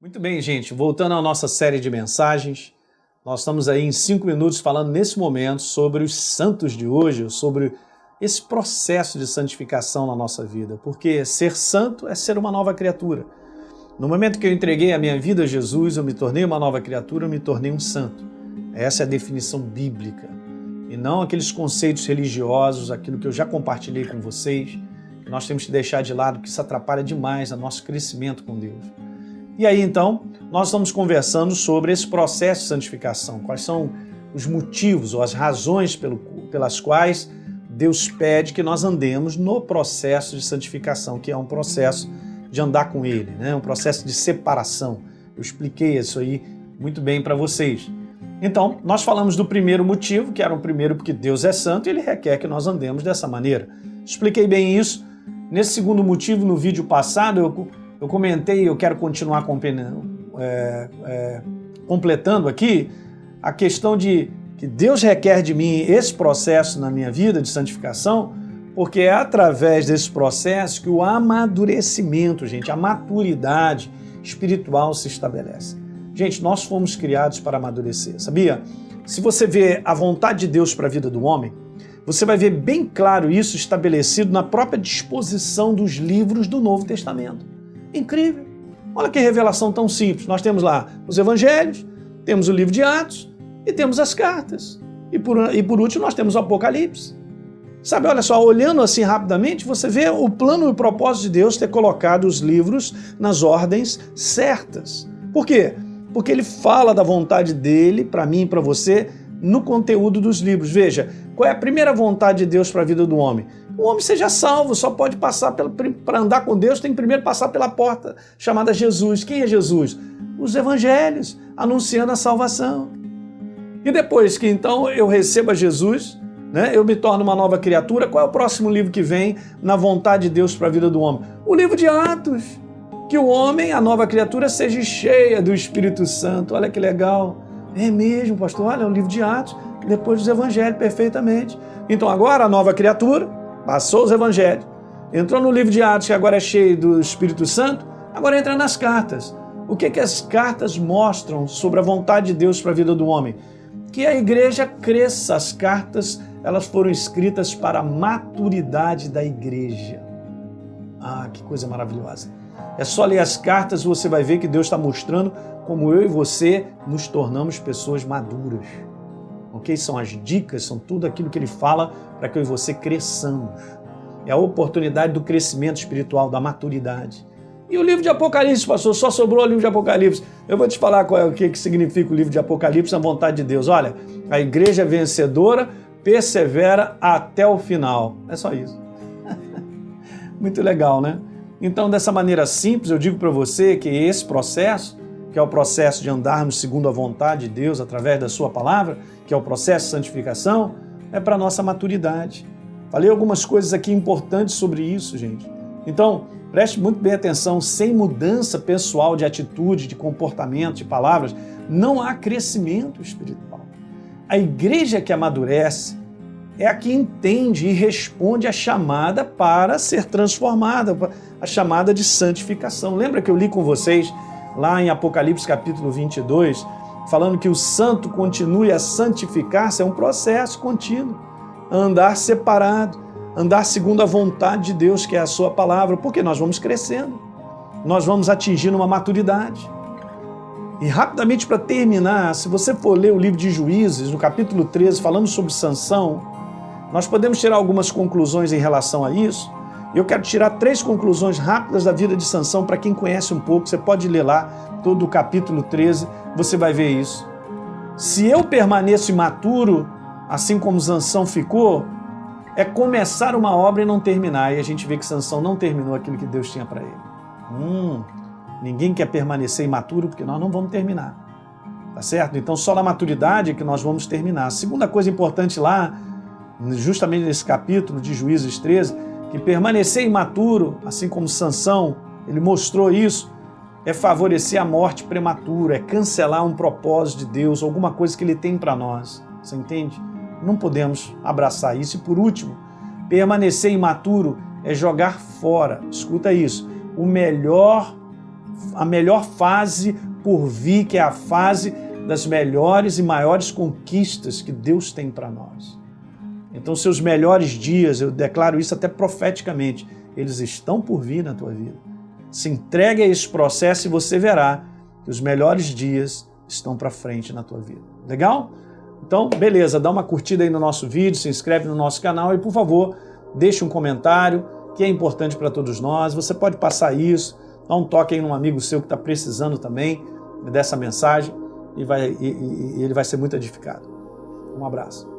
Muito bem, gente. Voltando à nossa série de mensagens, nós estamos aí em 5 minutos falando nesse momento sobre os santos de hoje, sobre esse processo de santificação na nossa vida, porque ser santo é ser uma nova criatura. No momento que eu entreguei a minha vida a Jesus, eu me tornei uma nova criatura, eu me tornei um santo. Essa é a definição bíblica, e não aqueles conceitos religiosos, aquilo que eu já compartilhei com vocês, que nós temos que deixar de lado, porque isso atrapalha demais o nosso crescimento com Deus. E aí, então, nós estamos conversando sobre esse processo de santificação, quais são os motivos ou as razões pelas quais Deus pede que nós andemos no processo de santificação, que é um processo de andar com Ele, né? Um processo de separação. Eu expliquei isso aí muito bem para vocês. Então, nós falamos do primeiro motivo, que era o primeiro porque Deus é santo e Ele requer que nós andemos dessa maneira. Expliquei bem isso. Nesse segundo motivo, no vídeo passado, eu comentei, eu quero continuar completando aqui a questão de que Deus requer de mim esse processo na minha vida de santificação, porque é através desse processo que o amadurecimento, gente, a maturidade espiritual se estabelece. Gente, nós fomos criados para amadurecer, sabia? Se você vê a vontade de Deus para a vida do homem, você vai ver bem claro isso estabelecido na própria disposição dos livros do Novo Testamento. Incrível! Olha que revelação tão simples. Nós temos lá os evangelhos, temos o livro de Atos e temos as cartas. E por último nós temos o Apocalipse. Sabe, olha só, olhando assim rapidamente, você vê o plano e o propósito de Deus ter colocado os livros nas ordens certas. Por quê? Porque ele fala da vontade dele, para mim e para você, no conteúdo dos livros. Veja, qual é a primeira vontade de Deus para a vida do homem? O homem seja salvo, só pode passar para andar com Deus, tem que primeiro passar pela porta chamada Jesus. Quem é Jesus? Os evangelhos, anunciando a salvação. E depois que então eu receba Jesus, né, eu me torno uma nova criatura, qual é o próximo livro que vem na vontade de Deus para a vida do homem? O livro de Atos. Que o homem, a nova criatura, seja cheia do Espírito Santo. Olha que legal. É mesmo, pastor, olha, o livro de Atos, depois dos evangelhos, perfeitamente. Então agora a nova criatura passou os evangelhos, entrou no livro de Atos, que agora é cheio do Espírito Santo, agora entra nas cartas. O que as cartas mostram sobre a vontade de Deus para a vida do homem? Que a igreja cresça. As cartas, elas foram escritas para a maturidade da igreja. Ah, que coisa maravilhosa. É só ler as cartas e você vai ver que Deus está mostrando como eu e você nos tornamos pessoas maduras. Ok? São as dicas, são tudo aquilo que Ele fala para que eu e você cresçamos. É a oportunidade do crescimento espiritual, da maturidade. E o livro de Apocalipse, pastor, só sobrou o livro de Apocalipse. Eu vou te falar o que significa o livro de Apocalipse, a vontade de Deus. Olha, a igreja vencedora persevera até o final. É só isso. Muito legal, né? Então, dessa maneira simples, eu digo para você que esse processo, que é o processo de andarmos segundo a vontade de Deus através da sua palavra, que é o processo de santificação, é para a nossa maturidade. Falei algumas coisas aqui importantes sobre isso, gente. Então, preste muito bem atenção, sem mudança pessoal de atitude, de comportamento, de palavras, não há crescimento espiritual. A igreja que amadurece é a que entende e responde à chamada para ser transformada, a chamada de santificação. Lembra que eu li com vocês lá em Apocalipse capítulo 22, falando que o santo continue a santificar-se, é um processo contínuo, andar separado, andar segundo a vontade de Deus, que é a sua palavra, porque nós vamos crescendo, nós vamos atingindo uma maturidade. E rapidamente para terminar, se você for ler o livro de Juízes, no capítulo 13, falando sobre Sansão, nós podemos tirar algumas conclusões em relação a isso. Eu quero tirar 3 conclusões rápidas da vida de Sansão para quem conhece um pouco. Você pode ler lá todo o capítulo 13, você vai ver isso. Se eu permaneço imaturo, assim como Sansão ficou, é começar uma obra e não terminar. E a gente vê que Sansão não terminou aquilo que Deus tinha para ele. Ninguém quer permanecer imaturo porque nós não vamos terminar. Tá certo? Então só na maturidade é que nós vamos terminar. A segunda coisa importante lá, justamente nesse capítulo de Juízes 13, que permanecer imaturo, assim como Sansão, ele mostrou isso, é favorecer a morte prematura, é cancelar um propósito de Deus, alguma coisa que Ele tem para nós. Você entende? Não podemos abraçar isso. E por último, permanecer imaturo é jogar fora, escuta isso, o melhor a melhor fase por vir, que é a fase das melhores e maiores conquistas que Deus tem para nós. Então, seus melhores dias, eu declaro isso até profeticamente, eles estão por vir na tua vida. Se entregue a esse processo e você verá que os melhores dias estão para frente na tua vida. Legal? Então, beleza, dá uma curtida aí no nosso vídeo, se inscreve no nosso canal e, por favor, deixe um comentário, que é importante para todos nós. Você pode passar isso, dá um toque aí num amigo seu que está precisando também dessa mensagem e ele vai ser muito edificado. Um abraço.